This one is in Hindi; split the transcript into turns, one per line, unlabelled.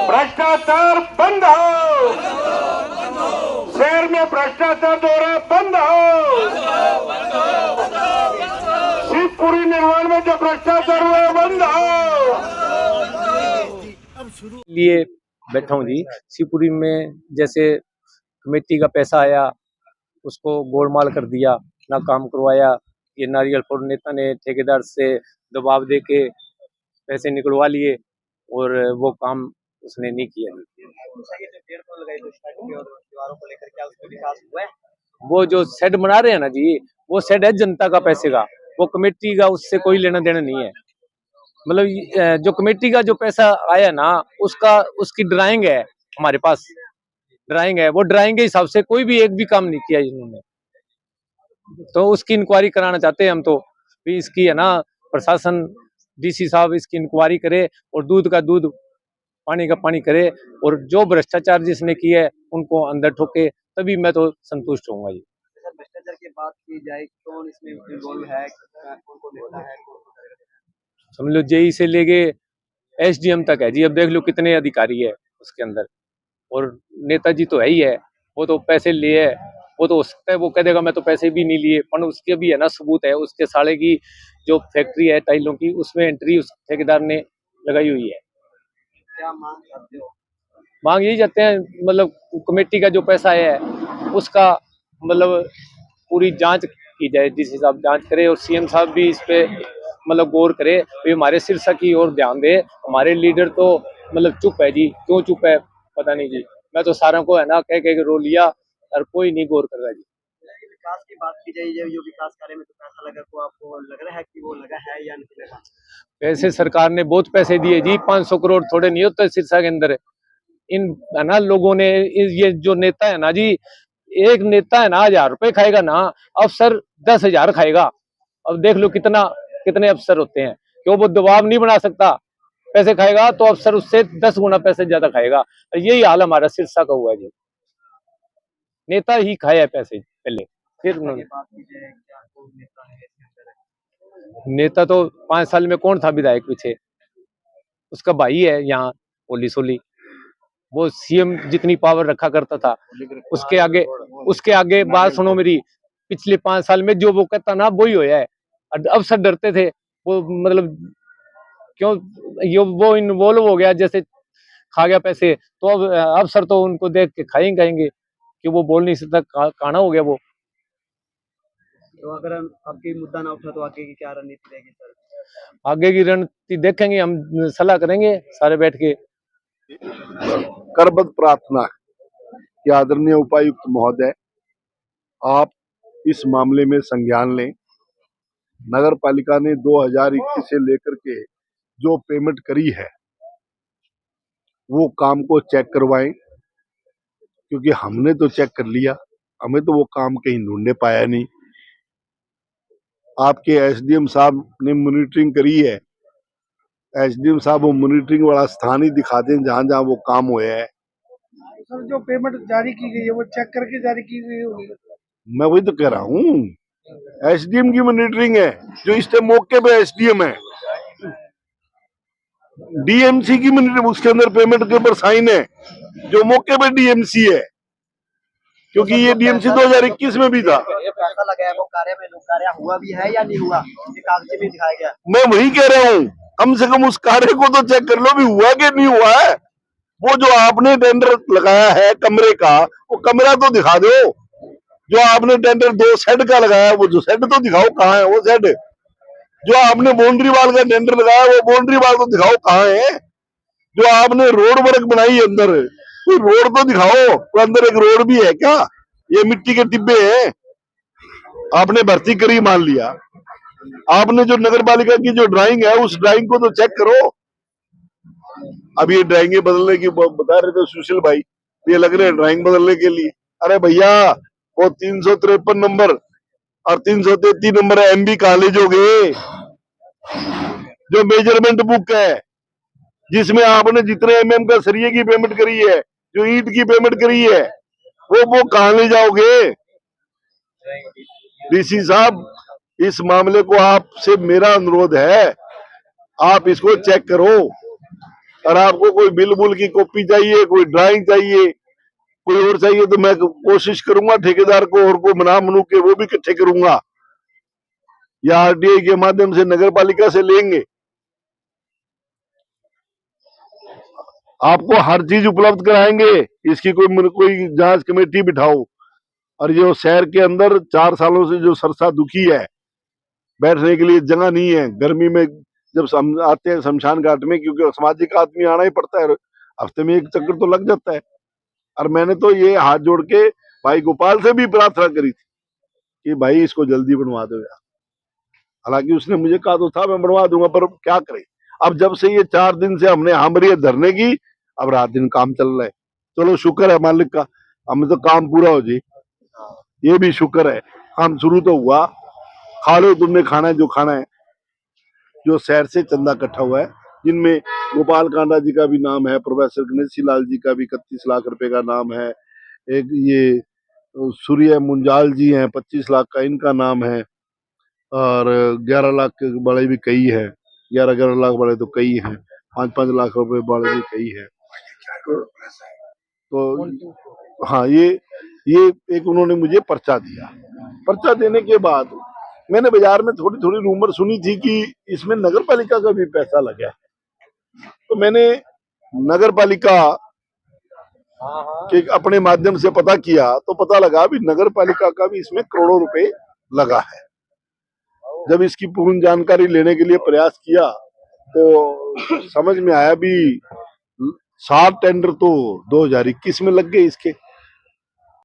भ्रष्टाचार बंद हो, शहर में भ्रष्टाचार दौरा बंद हो, शिवपुरी निर्माण में जो भ्रष्टाचार हुआ है बंद हो।
लिए बैठा हूँ जी। शिवपुरी में जैसे कमेटी का पैसा आया, उसको गोलमाल कर दिया, ना काम करवाया। ये नारियल फोड़ नेता ने ठेकेदार से दबाव दे के पैसे निकलवा लिए और वो काम उसने नहीं किया। वो जो शेड बना रहे हैं ना जी, वो शेड है जनता का पैसे का, वो कमेटी का उससे कोई लेना देना नहीं है। मतलब जो कमेटी का जो पैसा आया ना, उसकी ड्राइंग है हमारे पास, ड्राइंग है। वो ड्राइंग के हिसाब से कोई भी एक भी काम नहीं किया इन्होंने, तो उसकी इंक्वायरी कराना चाहते हैं हम। तो भी इसकी है ना, प्रशासन डीसी साहब इसकी इंक्वायरी करे और दूध का दूध पानी का पानी करे, और जो भ्रष्टाचार जिसने किया है उनको अंदर ठोके, तभी मैं तो संतुष्ट होऊंगा जी।
भ्रष्टाचार की बात की जाए, कौन इसमें इन्वॉल्व है, कौन नेता है?
समझ लो जेई से लेके एसडीएम तक है जी। अब देख लो कितने अधिकारी है उसके अंदर, और नेताजी तो है ही है, वो तो पैसे लिए है। वो तो हो सकता है वो कह देगा मैं तो पैसे भी नहीं लिए, पर उसके भी है ना सबूत है। उसके साले की जो फैक्ट्री है टाइलों की, उसमें एंट्री उस ठेकेदार ने लगाई हुई है।
क्या मांग करते हो?
मांग यही जाते हैं, मतलब कमेटी का जो पैसा है उसका मतलब पूरी जांच की जाए, जिस हिसाब जांच करे, और सीएम साहब भी इस पे मतलब गौर करे, भी हमारे सिरसा की ओर ध्यान दे। हमारे लीडर तो मतलब चुप है जी, क्यों चुप है पता नहीं जी। मैं तो सारों को है ना कह के रो लिया, और कोई नहीं गौर कर रहा जी।
विकास की बात की जाए, जो विकास कार्य में तो पैसा लगा, तो आपको लग रहा है कि वो लगा है या नहीं लगा?
पैसे सरकार ने बहुत पैसे दिए जी, 500 करोड़ थोड़े नहीं होते सिरसा के अंदर। इन है ना लोगों ने, ये जो नेता है ना जी, एक नेता है ना 1000 रुपए खाएगा ना, अफसर 10,000 खाएगा। अब देख लो कितने अफसर होते हैं, क्यों वो दबाव नहीं बना सकता। पैसे खाएगा तो अफसर उससे 10 गुना पैसे ज्यादा खाएगा। यही हाल हमारा सिरसा का हुआ है जी, नेता ही खाया पैसे पहले, फिर उन्होंने।
बात की जाए, क्या कौन नेता है इसके अंदर?
नेता तो 5 साल में कौन था विधायक पीछे, उसका भाई है यहाँ ओली सोली, वो सीएम जितनी पावर रखा करता था, उसके आगे बात सुनो मेरी। पिछले 5 साल में जो वो कहता ना वो ही होया है। अब सब डरते थे वो, मतलब क्यों ये वो इन्वॉल्व हो गया, जैसे खा गया पैसे, तो अब अफसर तो उनको देख के खाएंगे कि वो बोल नहीं सकता, काना हो गया वो।
तो अगर आपकी मुद्दा ना उठा तो आगे की क्या रणनीति रहेगी सर?
आगे की रणनीति देखेंगे, हम सलाह करेंगे सारे बैठ के।
करबद्ध प्रार्थना कि आदरणीय उपायुक्त महोदय, आप इस मामले में संज्ञान लें। नगर पालिका ने 2021 से लेकर के जो पेमेंट करी है वो काम को चेक करवाएं, क्योंकि हमने तो चेक कर लिया, हमें तो वो काम कहीं ढूंढने पाया नहीं। आपके एसडीएम साहब ने मॉनिटरिंग करी है, एसडीएम साहब वो मॉनिटरिंग वाला स्थान ही दिखा दें जहां जहां वो काम हुआ है।
सर जो पेमेंट जारी की गई है वो चेक करके जारी की गई होगी?
मैं वही तो कह रहा हूँ, एसडीएम की मॉनिटरिंग है, जो इस टाइम मौके पे एसडीएम है। डीएमसी की मॉनिटरिंग, उसके अंदर पेमेंट के ऊपर साइन है, जो मौके पे डीएमसी है, क्योंकि ये डीएमसी 2021 में भी था।
ये पैसा लगाया वो कार्य हुआ भी है या नहीं हुआ, ये कागज में दिखाया गया?
मैं वही कह रहा हूँ, कम से कम उस कार्य को तो चेक कर लो भी हुआ कि नहीं हुआ है। वो जो आपने टेंडर लगाया है कमरे का, वो कमरा तो दिखा दो। जो आपने टेंडर 2 शेड का लगाया, वो जो शेड तो दिखाओ कहाँ है वो शेड। जो आपने बाउंड्री वाल का टेंडर लगाया, वो बाउंड्री वाल तो दिखाओ कहाँ है। जो आपने रोड वर्क बनाई है अंदर, वो रोड तो दिखाओ, तो अंदर एक रोड भी है क्या? ये मिट्टी के टिब्बे हैं। आपने भर्ती करी मान लिया, आपने जो नगर पालिका की जो ड्राइंग है उस ड्राइंग को तो चेक करो। अब ये ड्राइंगे बदलने की बता रहे थे सुशील भाई, ये लग रहे हैं ड्राइंग बदलने के लिए। अरे भैया, वो 353 नंबर और 333 नंबर एमबी कहाँ ले जाओगे? जो मेजरमेंट बुक है जिसमें आपने जितने एमएम का सरिये की पेमेंट करी है, जो ईंट की पेमेंट करी है, वो कहाँ ले जाओगे? डीसी साहब, इस मामले को आपसे मेरा अनुरोध है, आप इसको चेक करो। और आपको कोई बिल बुल की कॉपी चाहिए, कोई ड्राइंग चाहिए, कोई और चाहिए, तो मैं कोशिश करूंगा ठेकेदार को और को मना मनू के वो भी इकट्ठे करूंगा, या आरटीआई के माध्यम से नगर पालिका से लेंगे। आपको हर चीज उपलब्ध कराएंगे, इसकी कोई जांच कमेटी बिठाओ। और जो शहर के अंदर 4 सालों से जो सरसा दुखी है, बैठने के लिए जगह नहीं है, गर्मी में जब आते हैं शमशान घाट में, क्योंकि सामाजिक आदमी आना ही पड़ता है, हफ्ते में 1 चक्कर तो लग जाता है। और मैंने तो ये हाथ जोड़ के भाई गोपाल से भी प्रार्थना करी थी कि भाई इसको जल्दी बनवा दो यार। हालांकि उसने मुझे कहा तो था मैं बनवा दूंगा, पर क्या करें, अब जब से ये 4 दिन से हमने हामरी धरने की, अब रात दिन काम चल रहा है। चलो शुक्र है मालिक का, हमें तो काम पूरा हो जाए, ये भी शुक्र है। काम शुरू तो हुआ, खा लो तुमने खाना है जो खाना है। जो शहर से चंदा इकट्ठा हुआ है, जिनमें गोपाल कांडा जी का भी नाम है, प्रोफेसर गणेशी लाल जी का भी 31 लाख रुपए का नाम है, एक ये सूर्य मुंजाल जी हैं 25 लाख का इनका नाम है, और 11 लाख के बड़े भी कई है, 11 लाख बड़े तो कई हैं, 5 लाख रुपए बड़े भी कई है। तो हाँ, ये एक उन्होंने मुझे पर्चा दिया। पर्चा देने के बाद मैंने बाजार में थोड़ी थोड़ी रूमर सुनी थी कि इसमें नगर पालिका का भी पैसा लगा है, तो मैंने नगर पालिका के अपने माध्यम से पता किया, तो पता लगा भी नगर पालिका का भी इसमें करोड़ों रुपए लगा है। जब इसकी पूर्ण जानकारी लेने के लिए प्रयास किया तो समझ में आया भी 7 टेंडर तो 2021 में लग गए इसके।